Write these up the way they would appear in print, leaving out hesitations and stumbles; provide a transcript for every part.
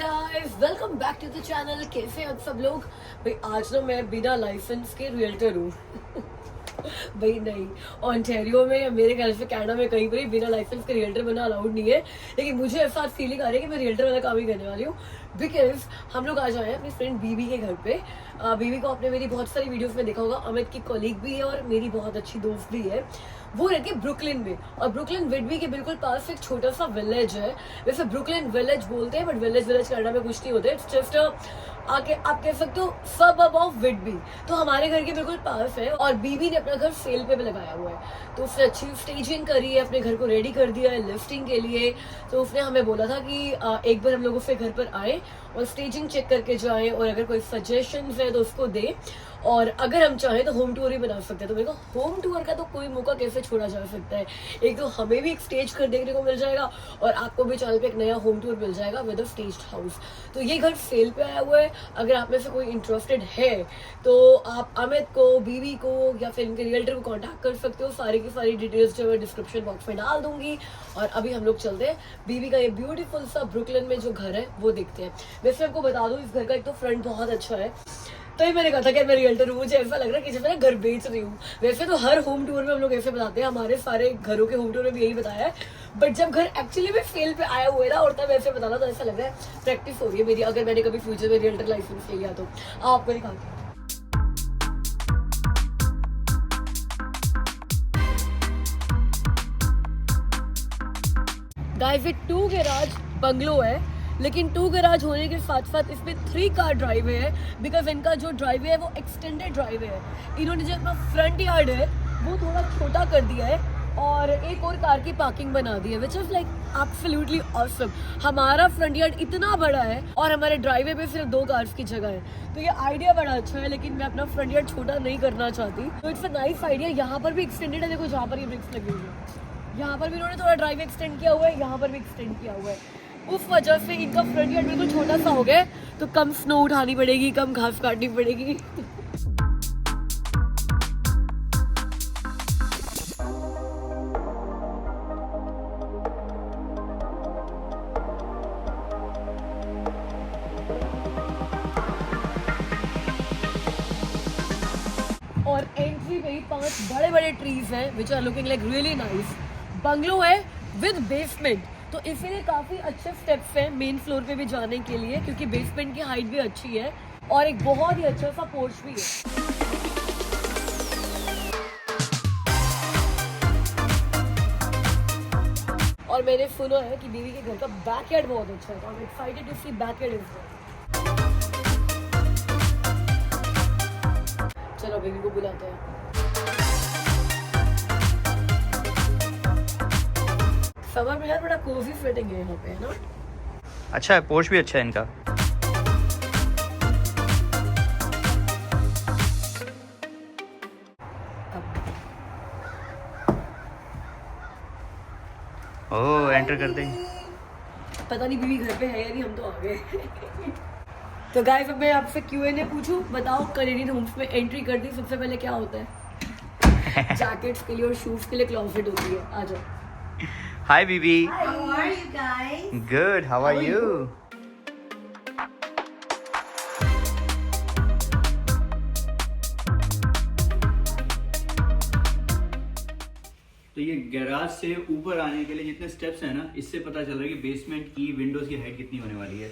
Guys, welcome back to the channel. कैसे हैं आप सब लोग? भाई आज ना मैं बिना लाइसेंस के रियल्टर हूँ। भाई नहीं, ओंटारियो में या मेरे ख्याल से कनाडा में कहीं पर ही बिना लाइसेंस के रियल्टर बनना अलाउड नहीं है। लेकिन मुझे ऐसा फीलिंग आ रही है कि मैं रियल्टर वाला काम ही करने वाली हूँ। बिकॉज हम लोग आज आए हैं अपनी फ्रेंड बीबी के घर पे। बीबी को आपने मेरी बहुत सारी वीडियोस में देखा होगा। अमित की कॉलीग भी है और मेरी बहुत अच्छी दोस्त भी है। वो रहती है ब्रुकलिन में, और ब्रुकलिन विडबी के बिल्कुल पास एक छोटा सा विलेज है। वैसे ब्रुकलिन विलेज बोलते हैं, बट विलेज कनाडा में कुछ नहीं होते। इट्स जस्ट आके आप कह सकते हो सबअब ऑफ विडबी। तो हमारे घर के बिल्कुल पास है, और बीबी ने अपना घर सेल पे भी लगाया हुआ है। तो उसने अच्छी स्टेजिंग करी है, अपने घर को रेडी कर दिया है लिफ्टिंग के लिए। तो उसने हमें बोला था कि एक बार हम लोग उसके घर पर आए और स्टेजिंग चेक करके जाएं, और अगर कोई सजेशंस है तो उसको दे, और अगर हम चाहें तो होम टूर ही बना सकते हैं। तो मेरे को होम टूर का तो कोई मौका कैसे छोड़ा जा सकता है। एक तो हमें भी एक स्टेज कर देखने को मिल जाएगा, और आपको भी चैनल पे एक नया होम टूर मिल जाएगा विद अ स्टेज्ड हाउस। तो ये घर सेल पे आया हुआ है। अगर आप में से कोई इंटरेस्टेड है तो आप अमित को, बीबी को या फिर इनके रियल्टर को कांटेक्ट कर सकते हो। सारी की सारी डिटेल्स जो मैं डिस्क्रिप्शन बॉक्स में डाल दूंगी। और अभी हम लोग चलते हैं बीबी का ये ब्यूटीफुल सा ब्रुकलिन में जो घर है वो देखते हैं। वैसे आपको बता दूं, इस घर का एक तो फ्रंट बहुत अच्छा है। तो ही मैंने कहा था कि मैं रियल्टर हूँ, मुझे ऐसा लग रहा है कि जैसे मैं घर बेच रही हूँ। वैसे तो हर होम टूर में हम लोग ऐसे बताते हैं, हमारे सारे घरों के होम टूर में भी यही बताया है। बट जब घर एक्चुअली में सेल पे आया हुआ है ना, और तब ऐसे बताना, तो ऐसा लग रहा है प्रैक्टिस हो रही है मेरी। अगर मैंने कभी फ्यूचर में रियल्टर लाइसेंस ले लिया तो आपको दिखाती हूँ। गाइस, ये 2 गैराज बंगलो है, लेकिन 2 गैराज होने के साथ साथ इसमें 3 कार ड्राइवे है। बिकॉज इनका जो ड्राइवे है वो एक्सटेंडेड ड्राइवे है। इन्होंने जो अपना फ्रंट यार्ड है वो थोड़ा छोटा कर दिया है, और एक और कार की पार्किंग बना दी है, which is like absolutely awesome. हमारा फ्रंट यार्ड इतना बड़ा है और हमारे ड्राइवे पे सिर्फ 2 कार्स की जगह है। तो ये आइडिया बड़ा अच्छा है, लेकिन मैं अपना फ्रंट यार्ड छोटा नहीं करना चाहती। तो इट्स अ नाइस आइडिया। यहाँ पर भी एक्सटेंडेड है, देखो जहाँ पर ये ब्रिक्स लगी हुई है, यहाँ पर भी इन्होंने थोड़ा ड्राइव एक्सटेंड किया हुआ है, यहाँ पर भी एक्सटेंड किया हुआ है। उस वजह से इनका फ्रंट यार्ड बिल्कुल छोटा सा हो गया है। तो कम स्नो उठानी पड़ेगी, कम घास काटनी पड़ेगी। और एंट्री पे ही 5 बड़े बड़े ट्रीज हैं which are looking like really nice. Bungalow है विद बेसमेंट, तो इसीलिए काफी अच्छे स्टेप्स हैं मेन फ्लोर पे भी जाने के लिए, क्योंकि बेसमेंट की हाइट भी अच्छी है, और एक बहुत ही अच्छा सा पोर्च भी है। और मैंने सुना है कि बीवी के घर का बैकयार्ड बहुत अच्छा है, तो I am excited to see backyard is there. चलो बीवी को बुलाते हैं। समर में यार बड़ा कोजी फिटिंग है यहाँ पे, है ना? अच्छा है, पोर्च भी अच्छा है इनका। ओह, एंटर कर दें। पता नहीं बीवी घर पे है या नहीं, हम तो आ गए। तो गाइस, अब मैं आपसे Q&A पूछूं, बताओ कैनेडियन होम्स में एंट्री कर दी सबसे पहले क्या होता है? जैकेट्स के लिए और शूज के लिए क्लोजेट होती है। आ जाओ। Hi, Bibi. How are you guys? Good. How are you? तो ये गैराज से ऊपर आने के लिए जितने स्टेप्स हैं ना, इससे पता चल रहा है कि बेसमेंट की विंडोज की हाइट कितनी होने वाली है।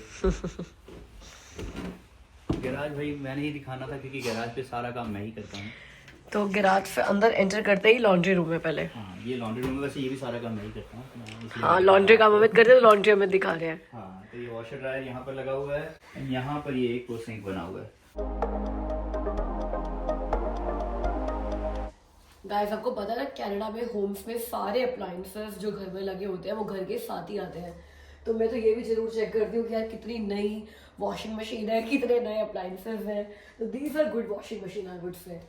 गैराज भाई मैंने ही दिखाना था, क्योंकि गैराज पे सारा काम मैं ही करता हूँ। तो गैराज से अंदर एंटर करते ही लॉन्ड्री रूम है पहले। हाँ, ये लॉन्ड्री रूम है। वैसे ये भी सारा काम मैं ही करता हूँ। हाँ, लॉन्ड्री काम अमित करते हैं, तो लॉन्ड्री अमित दिखा रहे हैं। हाँ, तो ये वॉशर ड्रायर यहाँ पर लगा हुआ है, यहाँ पर ये एक सिंक बना हुआ है। गाइस, आपको पता है ना, कनाडा में होम्स में सारे अप्लायंसेस जो घर में लगे होते हैं वो घर के साथ ही आते हैं। तो मैं तो ये भी जरूर चेक करती हूँ कि यार कितनी नई वॉशिंग मशीन है, कितने नए अप्लायंसेस हैं। तो these are good washing machine, I would say.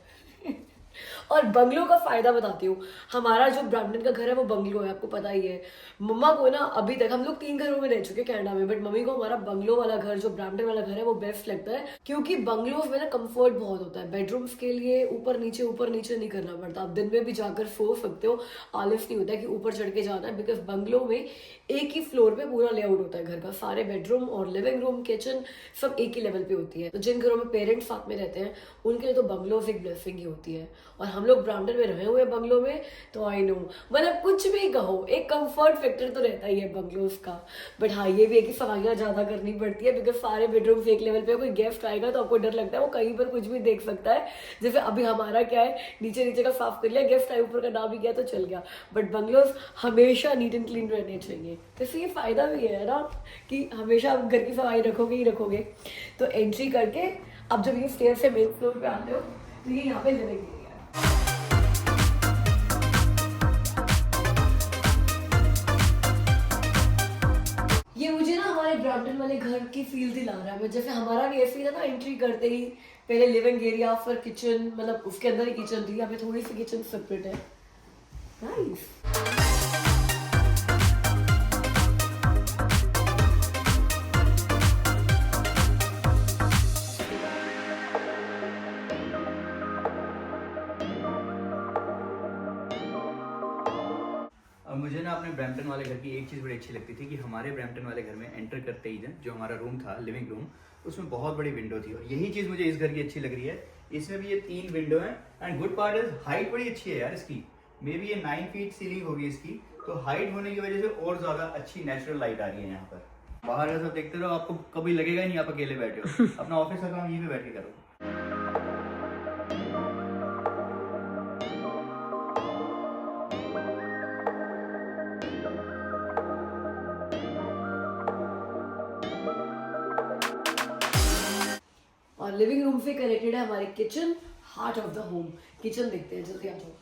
और बंगलो का फायदा बताती हूँ। हमारा जो ब्राह्मण का घर है वो बंगलो है, आपको पता ही है। मम्मा को ना अभी तक, हम लोग 3 घरों में रह चुके कनाडा में, बट मम्मी को हमारा बंगलो वाला घर, जो ब्राह्मण वाला घर है, वो बेस्ट लगता है, क्योंकि बंगलोज में ना कंफर्ट बहुत होता है। बेडरूम्स के लिए ऊपर नीचे नहीं करना पड़ता, आप दिन में भी जाकर सो सकते हो, आलस नहीं होता है कि ऊपर चढ़ के जाना है, बिकॉज बंगलो में एक ही फ्लोर पे पूरा लेआउट होता है घर का। सारे बेडरूम और लिविंग रूम, किचन सब एक ही लेवल पे होती है। तो जिन घरों में पेरेंट्स साथ में रहते हैं उनके लिए तो बंगलोज एक ब्लेसिंग ही होती है। और हम लोग ब्राह्मण में रहे हुए बंगलो में, तो आई नो, मतलब कुछ भी कहो, एक कंफर्ट फैक्टर तो रहता ही है बंगलोज का। बट हाँ, ये भी है कि सफाइयाँ ज़्यादा करनी पड़ती है, बिकॉज सारे बेडरूम्स एक लेवल पे, कोई गेस्ट आएगा तो आपको डर लगता है वो कहीं पर कुछ भी देख सकता है। जैसे अभी हमारा क्या है, नीचे का साफ कर लिया, गेस्ट आए, ऊपर का ना भी गया तो चल गया। बट बंगलोज हमेशा नीट एंड क्लीन रहने चाहिए। तो इससे ये फायदा भी है ना कि हमेशा आप घर की सफाई रखोगे ही रखोगे। तो एंट्री करके अब जब ये स्टेयर से मेन फ्लोर पे आते हो तो ये यहाँ पे लिविंग एरिया है। ये मुझे ना हमारे ब्राह्मण वाले घर की फील दिला रहा है। जैसे हमारा भी ऐसे ही था ना, एंट्री करते ही पहले लिविंग एरिया, फिर किचन, मतलब उसके अंदर ही किचन थी, अभी थोड़ी सी किचन सेपरेट है। नाइस। और मुझे ना अपने ब्रैम्पटन वाले घर की एक चीज़ बड़ी अच्छी लगती थी कि हमारे ब्रैम्पटन वाले घर में एंटर करते ही जो हमारा रूम था, लिविंग रूम, उसमें बहुत बड़ी विंडो थी। और यही चीज़ मुझे इस घर की अच्छी लग रही है। इसमें भी ये 3 विंडो हैं and good part is height बड़ी अच्छी है यार इसकी। मे बी ये 9 फीट सीलिंग होगी इसकी, तो हाइट होने की वजह से और ज़्यादा अच्छी नेचुरल लाइट आ रही है यहाँ पर। बाहर का सब देखते रहो, आपको कभी लगेगा ही नहीं आप अकेले बैठे हो। अपना ऑफिस का काम यहीं पे बैठ के करो। और लिविंग रूम से कनेक्टेड है हमारी kitchen, heart of the home. Kitchen देखते हैं, जल्दी आ जाओ।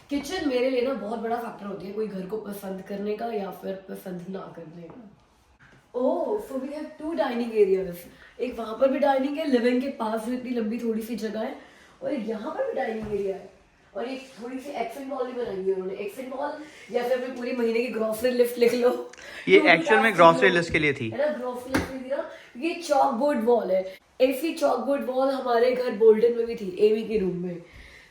किचन मेरे लिए ना बहुत बड़ा फैक्टर होती है कोई घर को पसंद करने का या फिर पसंद ना करने का। Oh, so we have 2 dining areas. एक वहां पर भी डाइनिंग है, लिविंग के पास भी इतनी लंबी थोड़ी सी जगह है, और एक यहाँ पर भी डाइनिंग एरिया है। और एक थोड़ी सी एक्सेंट वॉल भी बनाई है उन्होंने। एक्सेंट वॉल या फिर अपने पूरी महीने की ग्रोसरी लिस्ट लिख लो। ये एक्चुअल में ग्रोसरी लिस्ट के लिए थी, है ना, ग्रोसरी लिस्ट थी ना। ये चॉकबोर्ड वॉल है। ऐसी चॉकबोर्ड वॉल हमारे घर बोल्टन में भी थी, एवी के रूम में।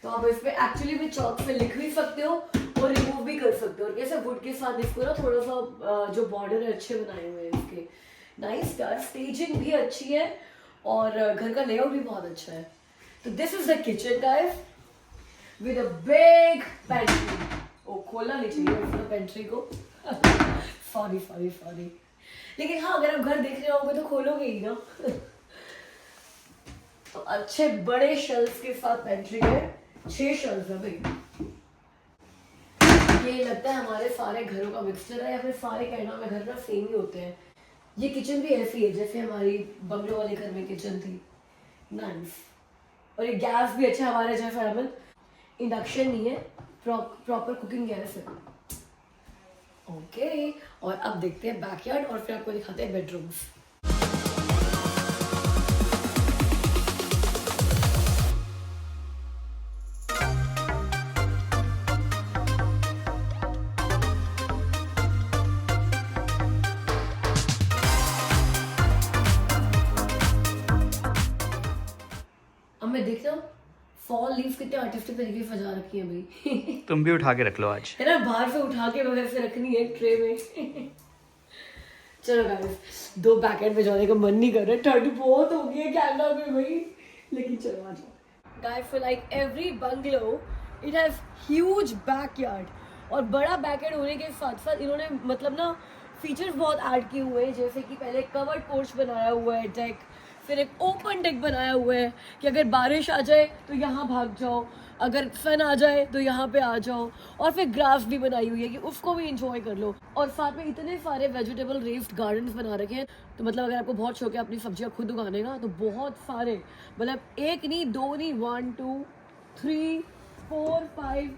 तो आप इस पे एक्चुअली भी चॉक से लिख भी सकते हो और रिमूव भी कर सकते हो। और कैसे वुड के साथ इसको ना थोड़ा सा जो बॉर्डर है अच्छे बनाए हुए हैं इसके। नाइस यार, स्टेजिंग भी अच्छी है और घर का लेआउट भी बहुत अच्छा है। तो this is the kitchen guys with a big pantry. Oh, खोलना नहीं चाहिए पेंट्री को। सॉरी। लेकिन हाँ, अगर आप घर देख रहे होगे तो खोलोगे ही ना। तो अच्छे बड़े शेल्फ के साथ पेंट्री है, 6 शेल्फ है भाई। ये लगता है हमारे सारे घरों का मिक्सचर है, या फिर सारे कनाडा में घर ना सेम ही होते हैं। ये किचन भी ऐसी है जैसे हमारी बंगलो वाले घर में किचन थी। नाइस। और ये गैस भी अच्छा हमारे जैसा है, इंडक्शन नहीं है, प्रॉपर कुकिंग गैस है। ओके, और अब देखते हैं बैकयार्ड और फिर आपको दिखाते हैं बेडरूम्स। अब मैं देखना फॉल लीव्स कितने आर्टिस्टिक तरीके से सजा रखी है भाई। तुम भी उठा के रख लो आज। है ना, बाहर से उठा के वगैरह से रखनी है ट्रे में। चलो गाइस, 2 बैकएंड पे जाने का मन नहीं कर रहा, ठंड बहुत हो गई है कनाडा में भाई, लेकिन चलो आ जाओ। Guys, for like every bungalow it has huge backyard, और बड़ा बैकयार्ड होने के साथ साथ इन्होंने मतलब ना फीचर्स बहुत ऐड किए हुए हैं। जैसे कि पहले कवर्ड पोर्च बनाया हुआ है, डेक, फिर एक ओपन डेक बनाया हुआ है कि अगर बारिश आ जाए तो यहाँ भाग जाओ, अगर सन आ जाए तो यहाँ पे आ जाओ, और फिर ग्रास भी बनाई हुई है कि उसको भी इंजॉय कर लो। और साथ में इतने सारे वेजिटेबल रेस्ड गार्डन्स बना रखे हैं, तो मतलब अगर आपको बहुत शौक है अपनी सब्जियाँ खुद उगाने का, तो बहुत सारे, मतलब 1 नहीं 2 नहीं 1 2 3 4 5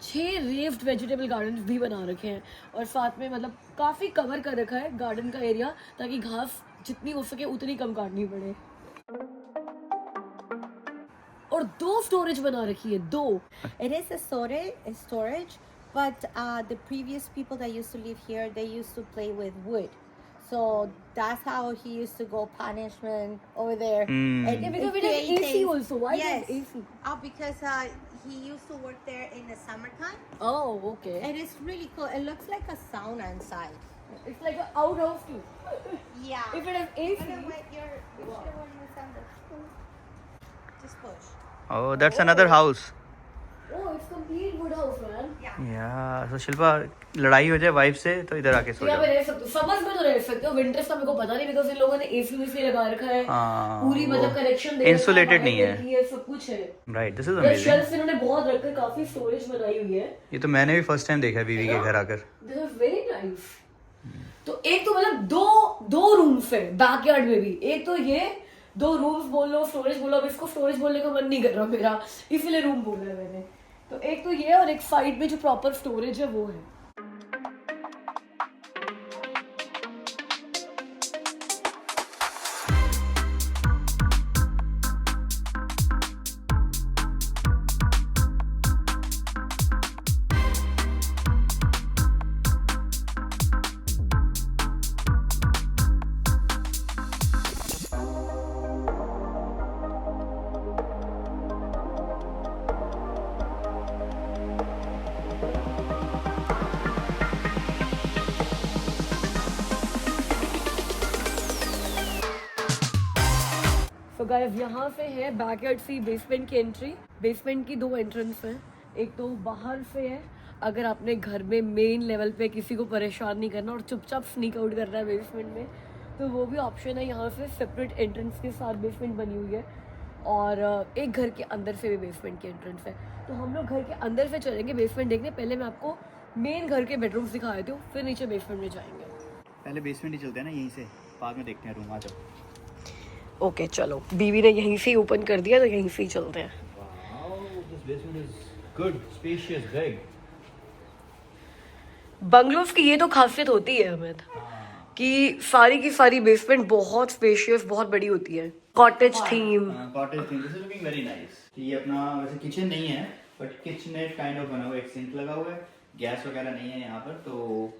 6 रेव्ड वेजिटेबल गार्डन्स भी बना रखे हैं। और साथ में मतलब काफ़ी कवर कर रखा है गार्डन का एरिया, ताकि घास जितनी हो सके उतनी कम काटनी पड़े। और 2 स्टोरेज बना रखी है, 2। It is a storage, but the previous people that used to live here, they used to play with wood. So that's how he used to go punishment over there. And Yeah, because it has AC also. Why yes. does AC? Because he used to work there in the summertime. Oh, okay. And it's really cool. It looks like a sauna inside. It's like an outhouse too. Yeah. If it has AC. And then when you send it, just push. Oh, that's another house. Oh, it's complete wood house, man. Yeah, so Shilpa लड़ाई हो जाए wife से तो इधर आके तो सो यहाँ पे जाओ। रह सकते हो, समर्स में तो रह सकते हो, विंटर्स का मेरे को पता नहीं बिकॉज इन लोगों ने एसी वेसी लगा रखा है, हाँ, पूरी वो मतलब कनेक्शन दे insulated नहीं है। सब कुछ है। Right, this is The amazing. shelves इन्होंने बहुत रखकर काफी स्टोरेज बनाई हुई है। ये तो मैंने भी फर्स्ट टाइम देखा है बीवी के घर आकर। This is very nice. तो एक तो मतलब दो रूम्स है बैकयार्ड में भी, एक तो ये 2 रूम्स बोल लो, स्टोरेज बोलो, अब इसको स्टोरेज बोलने का मन नहीं कर रहा मेरा, इसलिए रूम बोला है मैंने। तो एक तो ये और एक साइड में जो प्रॉपर स्टोरेज है वो है। तो गाइस यहाँ से है बैकयार्ड से बेसमेंट की एंट्री। बेसमेंट की 2 एंट्रेंस हैं, एक तो बाहर से है, अगर आपने घर में मेन लेवल पे किसी को परेशान नहीं करना और चुपचाप स्नीक आउट करना है बेसमेंट में, तो वो भी ऑप्शन है। यहाँ से सेपरेट एंट्रेंस के साथ बेसमेंट बनी हुई है, और एक घर के अंदर से भी बेसमेंट की एंट्रेंस है। तो हम लोग घर के अंदर से चलेंगे बेसमेंट देखने। पहले मैं आपको मेन घर के बेडरूम्स दिखा देती हूँ, फिर नीचे बेसमेंट में जाएंगे। पहले बेसमेंट ही चलते हैं ना यहीं से, बाद में देखते हैं रूम। आ जाओ। ओके चलो, बीवी ने यहीं से ही ओपन कर दिया तो यहीं से ही चलते हैं। बंगलोज की ये तो खासियत होती है अमित, कि सारी की सारी बेसमेंट बहुत स्पेशियस, बहुत बड़ी होती है। Cottage theme. Cottage theme, this is looking very nice. ये अपना वैसे किचन नहीं है, बट किचनेट काइंड ऑफ बना हुआ है। एक सिंक लगा हुआ है, गैस वगैरह नहीं है यहाँ पर, तो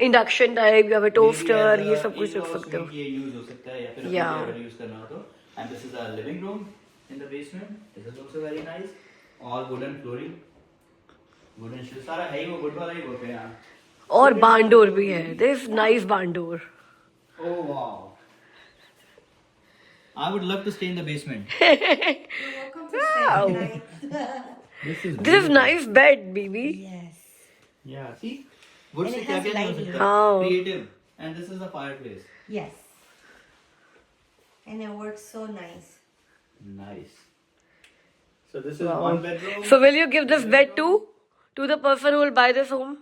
इंडक्शन टाइप या फिर टोस्टर, ये सब कुछ रख सकते हो। ये यूज हो सकता है या फिर Yeah. अगर यूज करना हो तो। And this is our living room in the basement. This is also very nice. All wooden flooring, wooden sheet, सारा है ही वो वुड वाला ही वर्क है यहाँ। और बांडोर भी है, this nice boudoir. Oh wow, I would love to stay in the basement. You're welcome to stay tonight. This is nice bed, baby. Yes. Yeah, see? Wood And से it क्या has क्या नहीं हो lighting. सकता? हाँ। Creative. And this is the fireplace. Yes. And it works so nice. Nice. So this is one bedroom. So will you give this bed to the person who will buy this home?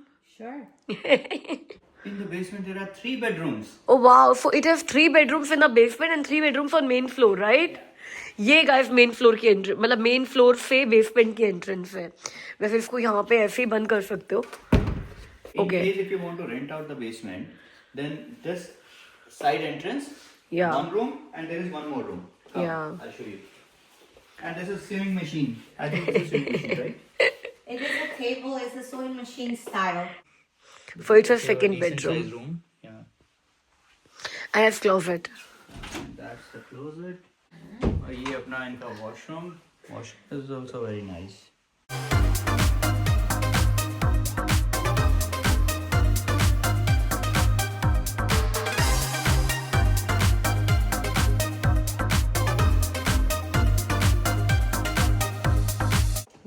Sure. In the basement there are 3 bedrooms. Oh wow, so it has 3 bedrooms in the basement and 3 bedrooms on main floor, right? ये guys main floor की entrance, मतलब main floor से basement की entrance है। वैसे इसको यहाँ पे ऐसे ही बंद कर सकते हो। In Okay. case if you want to rent out the basement, then this side entrance, Yeah. one room, and there is one more room. Come, Yeah. I'll show you. And this is sewing machine. I think this is sewing machine, right? It is a table. It's a sewing machine style. So it's a So second decent bedroom. size room. Yeah. And it's closet. And that's the closet. और ये अपना इनका washroom. Washroom is also very nice.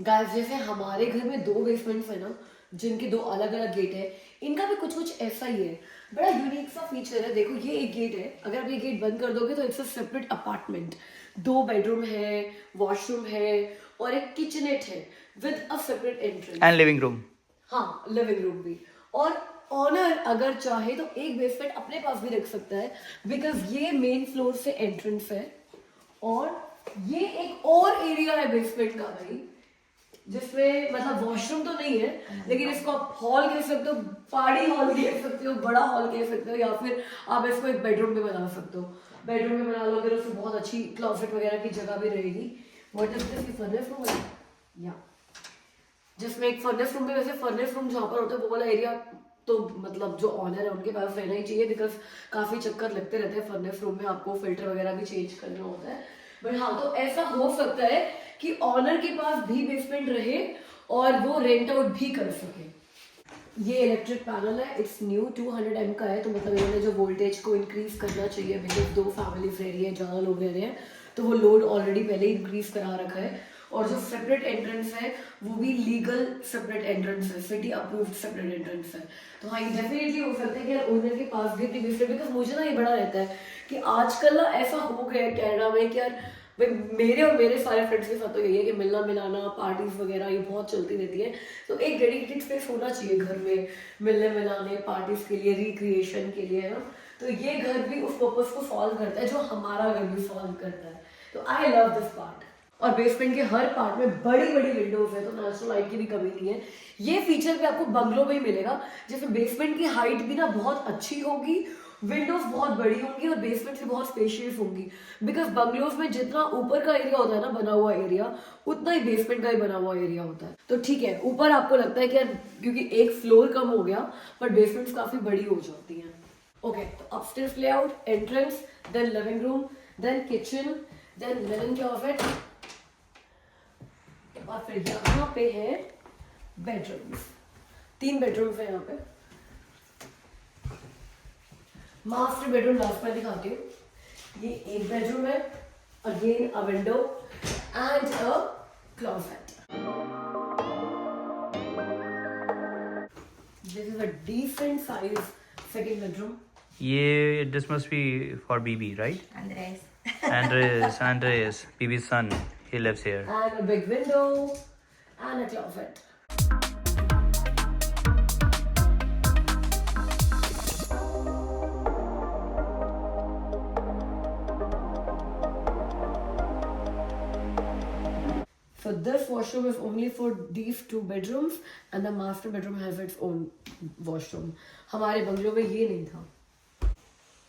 Guys जैसे हमारे घर में 2 basements है ना, जिनके 2 अलग अलग गेट है, इनका भी कुछ कुछ ऐसा ही है। बड़ा यूनिक सा फीचर है। देखो ये एक गेट है, अगर आप ये गेट बंद कर दोगे तो it's a separate apartment. 2 bedroom है, वॉशरूम है और एक किचनेट है with a separate entrance and living room. हाँ, लिविंग रूम भी। और ऑनर अगर चाहे तो एक बेसमेंट अपने पास भी रख सकता है, बिकॉज ये मेन फ्लोर से एंट्रेंस है और ये एक और एरिया है बेसमेंट का भाई, जिसमें मतलब वॉशरूम तो नहीं है, लेकिन इसको आप हॉल कह सकते हो, पार्टी हॉल कह सकते हो, बड़ा हॉल कह सकते हो, या फिर आप इसको एक बेडरूम में बना सकते हो। बेडरूम में बना लोगे तो उसमें बहुत अच्छी क्लोजेट वगैरह की जगह भी रहेगी। What is this? Furnace room है या जिसमें एक फर्नेस रूम में, वैसे फर्नेस रूम जहाँ पर होता है वो वाला एरिया तो मतलब जो ऑनर है उनके पास रहना ही चाहिए, बिकॉज काफी चक्कर लगते रहते हैं फर्नेस रूम में, आपको फिल्टर वगैरह भी चेंज करना होता है। बट हाँ, तो ऐसा हो सकता है कि ऑनर के पास भी बेसमेंट रहे और वो रेंट आउट भी कर सके। ये इलेक्ट्रिक पैनल है, इट्स न्यू, 200 एम का है, तो मतलब इन्होंने जो वोल्टेज को इंक्रीज करना चाहिए, बिकॉज 2 फैमिलीज रह रही है, ज़्यादा लोग रह रहे हैं, तो वो लोड ऑलरेडी पहले ही इंक्रीज करा रखा है। और जो सेपरेट एंट्रेंस है वो भी लीगल सेपरेट एंट्रेंस है, सिटी अप्रूव्ड सेपरेट एंट्रेंस है। तो हाँ, ये डेफिनेटली हो सकता है कि यार ओनर के पास भी अपनी बेसमेंट, बिकॉज मुझे ना ये बड़ा रहता है कि आजकल ना ऐसा हो गया है कनाडा में कि यार भाई मेरे और मेरे सारे फ्रेंड्स के साथ तो यही है कि मिलना मिलाना, पार्टीज वगैरह ये बहुत चलती रहती है, तो एक डेडिकेटेड स्पेस होना चाहिए घर में मिलने मिलाने, पार्टीज के लिए, रिक्रिएशन के लिए, है ना। तो ये घर भी उस पर्पस को सॉल्व करता है जो हमारा घर भी सॉल्व करता है। तो आई लव दिस पार्ट। और बेसमेंट के हर पार्ट में बड़ी बड़ी विंडोज है, तो नेचुरल लाइट की भी कमी नहीं है। ये फीचर भी आपको बंगलो में ही मिलेगा, जिसमें बेसमेंट की हाइट भी ना बहुत अच्छी होगी, विंडोज बहुत बड़ी होंगी और बेसमेंट से बहुत स्पेशियस होंगी, बिकॉज बंगलोज में जितना ऊपर का एरिया होता है ना, बना हुआ एरिया, उतना ही बेसमेंट का ही बना हुआ एरिया होता है। तो ठीक है, ऊपर आपको लगता है कि यार क्योंकि एक फ्लोर कम हो गया, बट बेसमेंट्स काफी बड़ी हो जाती हैं। ओके, तो upstairs layout, entrance, then living room, then kitchen, then linen closet, और फिर यहाँ पे है बेडरूम्स। 3 बेडरूम्स है यहाँ पे। मास्टर बेडरूम लास्ट में दिखाती हूँ। ये एक बेडरूम है, again a window and a closet. This is a decent size second bedroom. ये this must be for BB, right? Andres. Andres, BB's son. He lives here. And a big window and a closet. So this washroom is only for these 2 bedrooms and the master bedroom has its own washroom. हमारे bungalow में ये नहीं था।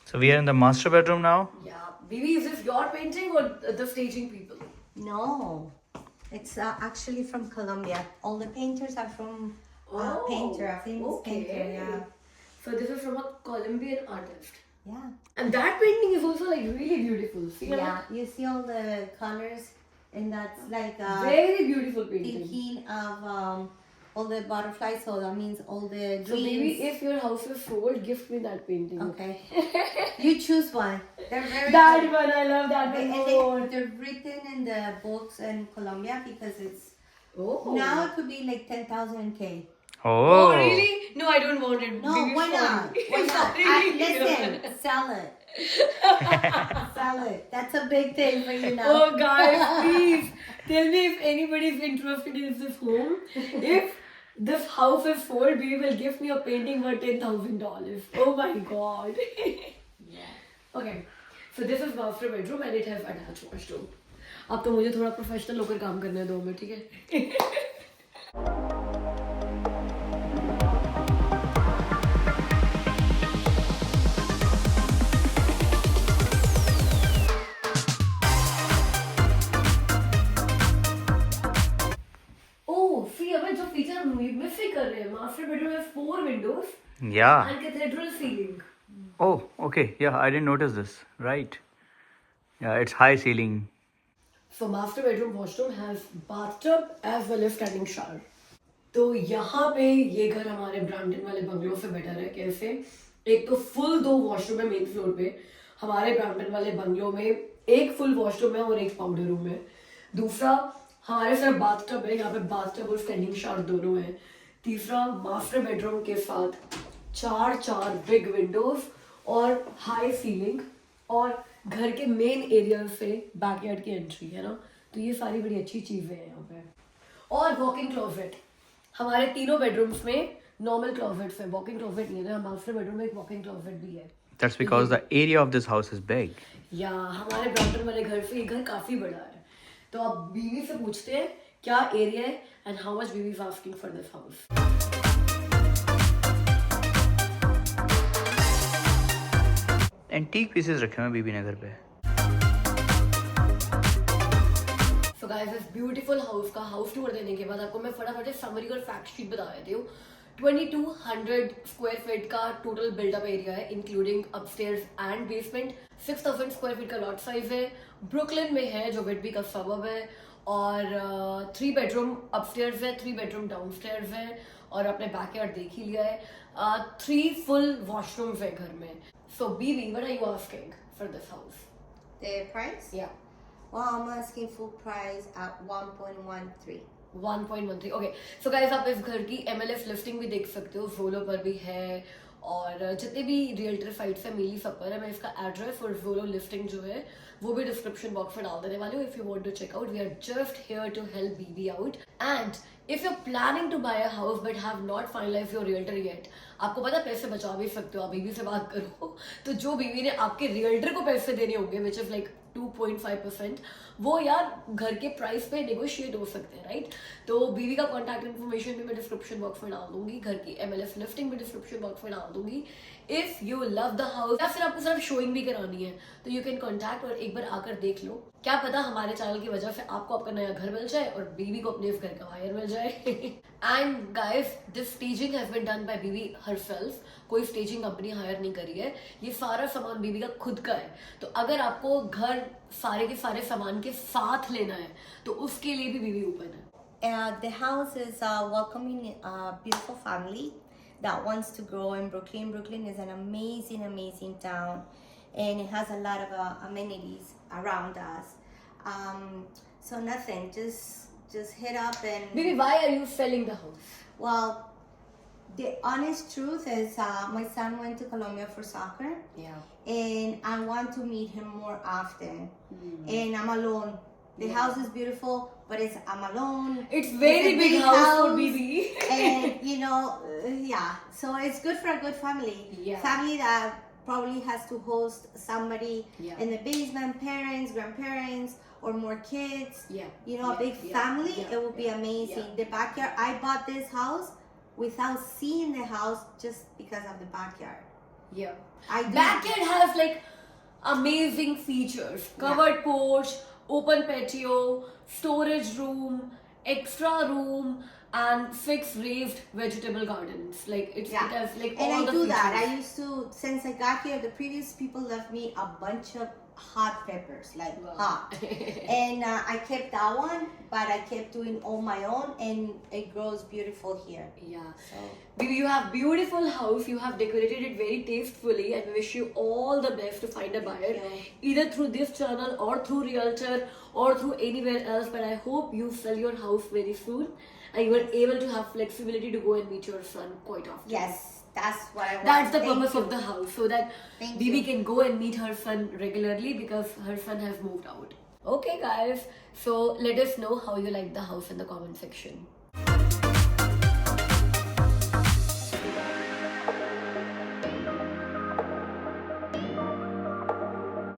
So we are in the master bedroom now. Yeah, Bibi, is this your painting or the staging people? No, it's actually from Colombia. All the painters are from painter, a famous painter. Yeah, So this is from a Colombian artist. yeah, And that painting is also like really beautiful. See, yeah. You see all the colors, and that's like a very beautiful painting. thinking of all the butterflies. So that means all the dreams. So maybe if your house is sold, gift me that painting. Okay, you choose one. They're very That good. one, I love that one And more. they're written in the books in Colombia because it's Oh. now it could be like 10,000 K. Oh. Oh, really? No, I don't want it. No, Bibi, why not? sorry. Why not? Sorry. Listen, sell it. Sell it. That's a big thing for you now. Oh, guys, please tell me if anybody is interested in this home. If this house is sold, Bibi will give me a painting worth $10,000. Oh my god. Okay, so this is master bedroom and it has attached washroom. अब तो मुझे थोड़ा professional होकर काम करने दो मैं, ठीक है? Oh, see, अबे जो फीचर हम मिस ही कर रहे हैं, master bedroom has 4 windows Yeah. and cathedral ceiling. Oh, okay. Yeah, I didn't notice this. Right. Yeah, it's high ceiling. So master bedroom washroom has bathtub as well as standing shower. तो यहाँ पे ये घर हमारे Brampton वाले bungalow से better है। कैसे? एक तो फुल 2 वॉशरूम है मेन फ्लोर पे, हमारे ब्रैम्पटन वाले बंगलो में एक फुल वॉशरूम है और एक पाउडर रूम है। दूसरा, हमारे सिर्फ बाथटब है, यहाँ पे बाथटब और स्टैंडिंग शावर दोनों है। तीसरा, मास्टर बेडरूम के साथ 4 बिग विंडोज और हाई सीलिंग और घर के मेन एरिया से बैकयार्ड की एंट्री है ना, तो ये सारी बड़ी अच्छी चीजें हैं यहाँ पे। और वॉकिंग क्लोजेट, हमारे तीनों बेडरूम्स में नॉर्मल क्लोजेट्स है, वॉकिंग क्लोजेट नहीं है। मास्टर बेडरूम में एक वॉकिंग क्लोजेट भी है। That's because the area of this house is big. या हमारे ब्रैम्पटन वाले घर से ये घर काफी बड़ा है। तो आप बीवी से पूछते हैं क्या एरिया है एंड हाउ मच बीवी is asking for this house. Antique pieces रखे हुए हैं बीबी ने घर पे। सो गाइस इस ब्यूटीफुल हाउस का हाउस टूर देने के बाद आपको मैं फटाफट से समरी और फैक्ट शीट बता देती हूँ. 2200 स्क्वायर फीट का टोटल बिल्डअप एरिया है including upstairs and basement. 6000 square feet का लॉट साइज है. ब्रुकलिन में है जो विटबी का सबब है. और 3 बेडरूम अपस्टेयर्स है, 3 बेडरूम डाउनस्टेयर्स है. और आपने बैकयार्ड देख ही लिया है. 3 फुल वॉशरूम्स है घर में. So BB, what are you asking for this house? The price? या Well, I'm asking full price at 1.13. 1.13. Okay so guys आप इस घर की MLS लिस्टिंग भी देख सकते हो. जोलो पर भी है और जितने भी रियल्टर साइट्स है मिली सब पर है. मैं इसका एड्रेस और जोलो लिस्टिंग जो है वो भी डिस्क्रिप्शन बॉक्स में डाल देने वाली हूँ. If you want to check out, we are just here to help बीबी out. And if you are planning to buy a house but have not finalize your realtor yet, आपको पता है पैसे बचा भी सकते हो. आप बीबी से बात करो तो जो बीबी ने आपके रियल्टर को पैसे देने होंगे विच इज लाइक 2.5%, वो यार घर के प्राइस पे नेगोशिएट हो सकते हैं, राइट? तो बीवी का कॉन्टैक्ट इन्फॉर्मेशन भी मैं डिस्क्रिप्शन बॉक्स में डाल दूंगी. घर की MLS लिस्टिंग भी डिस्क्रिप्शन बॉक्स में डाल दूंगी. If you love the house या फिर आपको सिर्फ शोइंग भी करानी है तो यू कैन कॉन्टैक्ट और एक बार आकर देख लो. क्या पता हमारे चैनल की वजह से आपको आपका नया घर मिल जाए और बीवी को अपने इस घर का वायर मिल जाए. And guys this staging has been done by बीवी हरसेल्फ. कोई स्टेजिंग कंपनी हायर नहीं करी है. ये सारा सामान बीवी का खुद का है. तो अगर आपको घर सारे के सारे सामान के साथ लेना है तो उसके लिए भी बीवी ओपन है. The house is welcoming a beautiful family that wants to grow in Brooklyn. Brooklyn is an amazing town, and it has a lot of amenities around us. So nothing, just hit up and. Baby, why are you selling the house? Well, the honest truth is, my son went to Colombia for soccer, Yeah. and I want to meet him more often. And I'm alone. The house is beautiful, but I'm alone. It's very a big house for BB. And yeah. So it's good for a good family. Yeah. Family that probably has to host somebody Yeah. in the basement, parents, grandparents, or more kids. Yeah. A Yeah. big Yeah. family. Yeah. It would be amazing. Yeah. The backyard. I bought this house without seeing the house just because of the backyard. Yeah. I do. Backyard has like amazing features. Covered porch, open patio, storage room, extra room, and 6 raised vegetable gardens. Like it has like And all I the do that. I features. used to, since I got here, the previous people left me a bunch of hot peppers, like Wow. hot. And I kept that one, but I kept doing all my own, and it grows beautiful here. Yeah. So Baby, you have beautiful house. You have decorated it very tastefully, and we wish you all the best to find a buyer, you. either through this channel or through Realtor or through anywhere else. But I hope you sell your house very soon, and you are able to have flexibility to go and meet your son quite often. yes, that's what I want. That's the Thank purpose you. of the house, so that Thank Bibi you. can go and meet her son regularly because her son has moved out. Okay, guys. So let us know how you like the house in the comment section.